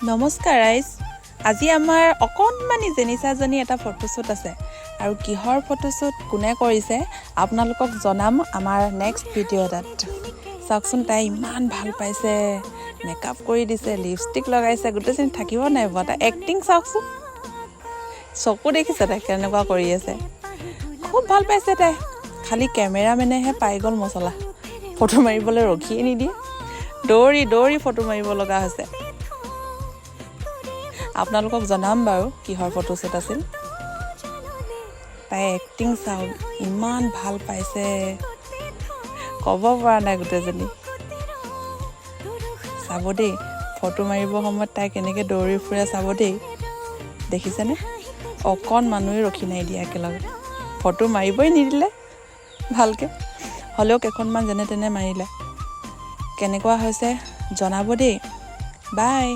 নমস্কাৰ ৰাইজ আজি আমাৰ অকণমানি জেনিছাজনী এটা ফটোশ্বুট আছে আৰু কিহৰ ফটোশ্বুট কোনে কৰিছে আপোনালোকক জনাম আমাৰ নেক্সট ভিডিঅ' এটাত চাওকচোন তাই ইমান ভাল পাইছে মেকআপ কৰি দিছে লিপষ্টিক লগাইছে গোটেইজনী থাকিব নাই বটা এক্টিং চাওকচোন চকু দেখিছে তাই কেনেকুৱা কৰি আছে খুব ভাল পাইছে তাই খালি কেমেৰামেনেহে পাই গ'ল মছলা ফটো মাৰিবলৈ ৰখিয়ে নিদিয়ে দৌৰি দৌৰি ফটো মাৰিব লগা হৈছে আপোনালোকক জনাম বাৰু কিহৰ ফটোশ্বুট আছিল তাই এক্টিং চাওক ইমান ভাল পাইছে ক'ব পৰা নাই গোটেইজনী চাব দেই ফটো মাৰিব সময়ত তাই কেনেকৈ দৌৰি ফুৰে চাব দেই দেখিছেনে অকণ মানুহে ৰখি নাই দিয়া একেলগে ফটো মাৰিবই নিদিলে ভালকৈ হ'লেও কেইখনমান যেনে তেনে মাৰিলে কেনেকুৱা হৈছে জনাব দেই বাই